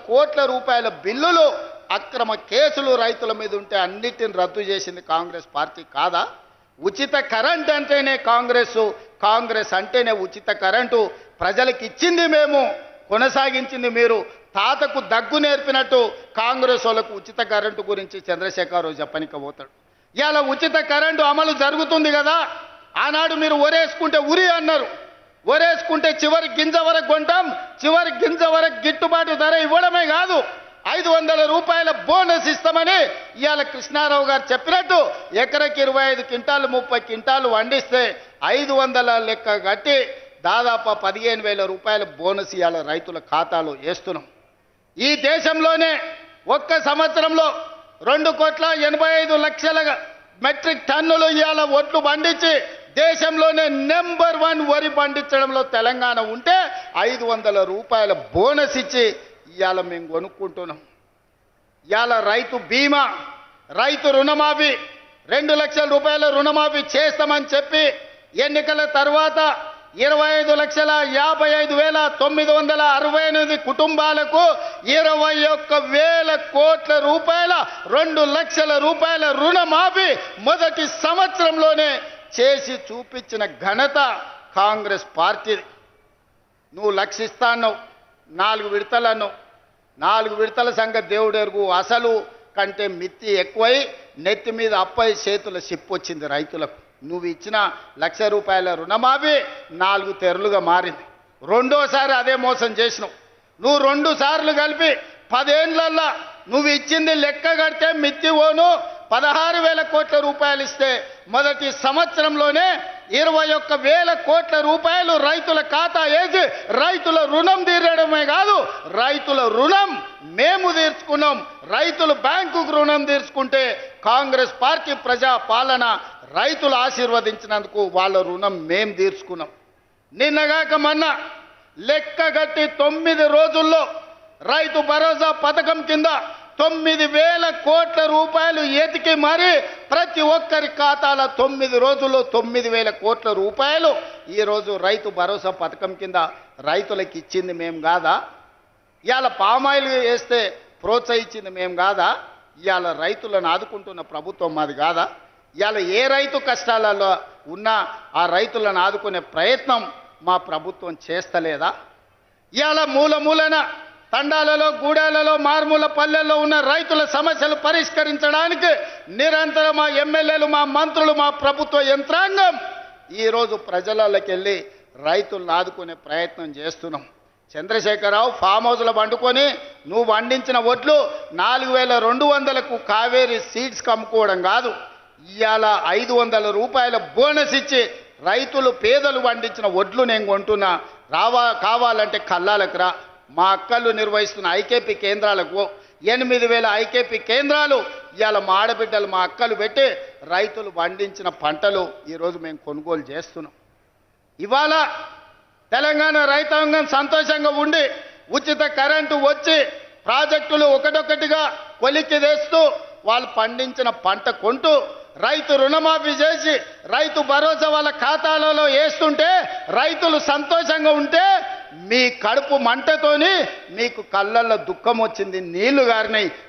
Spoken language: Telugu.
కోట్ల రూపాయల బిల్లులు అక్రమ కేసులు రైతుల మీద ఉంటే అన్నిటిని రద్దు చేసింది కాంగ్రెస్ పార్టీ కాదా? ఉచిత కరెంట్ అంటేనే కాంగ్రెస్ అంటేనే ఉచిత కరెంటు ప్రజలకు ఇచ్చింది మేము, కొనసాగించింది మీరు. తాతకు దగ్గు నేర్పినట్టు కాంగ్రెస్ వాళ్ళకు ఉచిత కరెంటు గురించి చంద్రశేఖరరావు చెప్పనికపోతాడు. ఇవాళ ఉచిత కరెంటు అమలు జరుగుతుంది కదా, ఆనాడు మీరు ఒరేసుకుంటే ఉరి అన్నారు. ఒరేసుకుంటే చివరి గింజ వరకు కొంటాం, చివరి గింజ వరకు గిట్టుబాటు ధర ఇవ్వడమే కాదు 500 రూపాయల బోనస్ ఇస్తామని ఇవాళ కృష్ణారావు గారు చెప్పినట్టు ఎకరకి 25 క్వింటాలు 30 క్వింటాలు వండిస్తే 500 లెక్క కట్టి దాదాపు 15,000 రూపాయల బోనస్ ఇవాళ రైతుల ఖాతాలో వేస్తున్నాం. ఈ దేశంలోనే ఒక్క సంవత్సరంలో 2,85,00,000 మెట్రిక్ టన్నులు ఇవాళ ఒట్లు పండించి దేశంలోనే నెంబర్ 1 వరి పండించడంలో తెలంగాణ ఉంటే 500 రూపాయల బోనస్ ఇచ్చి ఇవాళ మేము కొనుక్కుంటున్నాం. ఇవాళ రైతు బీమా, రైతు రుణమాఫీ 2 లక్షల రూపాయల రుణమాఫీ చేస్తామని చెప్పి ఎన్నికల తర్వాత 25,55,968 కుటుంబాలకు 21,000 కోట్ల రూపాయల 2 లక్షల రూపాయల రుణమాఫీ మొదటి సంవత్సరంలోనే చేసి చూపించిన ఘనత కాంగ్రెస్ పార్టీ. నువ్వు లక్షిస్తాను 4 విడతలను, 4 విడతల సంగతి దేవుడు ఎరుగు. అసలు కంటే మిత్తి ఎక్కువై నెత్తి మీద అప్పై చేతుల సిప్పు వచ్చింది రైతులకు. నువ్వు ఇచ్చిన 1,00,000 రూపాయల రుణమాఫీ 4 తెరలుగా మారింది. రెండోసారి అదే మోసం చేసినావు. నువ్వు 2 సార్లు కలిపి 10 ఏళ్లల్లో నువ్వు ఇచ్చింది లెక్క కడితే మిత్తి ఓను 16,000 కోట్ల రూపాయలు ఇస్తే మొదటి సంవత్సరంలోనే 21,000 కోట్ల రూపాయలు రైతుల ఖాతా వేసి రైతుల రుణం తీరడమే కాదు, రైతుల రుణం మేము తీర్చుకున్నాం. రైతులు బ్యాంకుకు రుణం తీర్చుకుంటే కాంగ్రెస్ పార్టీ ప్రజా పాలన రైతులు ఆశీర్వదించినందుకు వాళ్ళ రుణం మేము తీర్చుకున్నాం. నిన్నగాక మొన్న లెక్కగట్టి 9 రోజుల్లో రైతు భరోసా పథకం కింద 9,000 కోట్ల రూపాయలు ఎతికి మరి ప్రతి ఒక్కరి ఖాతాల 9 రోజుల్లో 9,000 కోట్ల రూపాయలు ఈరోజు రైతు భరోసా పథకం కింద రైతులకు ఇచ్చింది మేము కాదా? ఇవాళ పామాయిల్ వేస్తే ప్రోత్సహించింది మేము కాదా? ఇవాళ రైతులను ఆదుకుంటున్న ప్రభుత్వం మాది కాదా? ఇవాళ ఏ రైతు కష్టాలలో ఉన్నా ఆ రైతులను ఆదుకునే ప్రయత్నం మా ప్రభుత్వం చేస్తలేదా? ఇవాళ మూలన తండాలలో, గూడాలలో, మారుమూల పల్లెల్లో ఉన్న రైతుల సమస్యలు పరిష్కరించడానికి నిరంతరం మా ఎమ్మెల్యేలు, మా మంత్రులు, మా ప్రభుత్వ యంత్రాంగం ఈరోజు ప్రజలలోకి వెళ్ళి రైతులను ఆదుకునే ప్రయత్నం చేస్తున్నాం. చంద్రశేఖరరావు ఫామ్ హౌస్లో వండుకొని నువ్వు వండించిన ఒడ్లు 4,200కు కావేరీ సీడ్స్కి అమ్ముకోవడం కాదు, ఇవాళ 500 రూపాయల బోనస్ ఇచ్చి రైతులు పేదలు వండించిన ఒడ్లు నేను కొంటున్నా, కావాలంటే కల్లాలకు రా. మా అక్కలు నిర్వహిస్తున్న ఐకేపీ కేంద్రాలకు 8,000 ఐకేపీ కేంద్రాలు ఇవాళ మా ఆడబిడ్డలు, మా అక్కలు పెట్టి రైతులు పండించిన పంటలు ఈరోజు మేము కొనుగోలు చేస్తున్నాం. ఇవాళ తెలంగాణ రైతాంగం సంతోషంగా ఉండి ఉచిత కరెంటు వచ్చి ప్రాజెక్టులు ఒకటొకటిగా కొలిక్కి తెస్తూ వాళ్ళు పండించిన పంట కొంటూ రైతు రుణమాఫీ చేసి రైతు భరోసా వాళ్ళ ఖాతాలలో వేస్తుంటే రైతులు సంతోషంగా ఉంటే మీ కడుపు మంటతోని మీకు కళ్ళల్లో దుఃఖం వచ్చింది, నీళ్లు గారినాయి.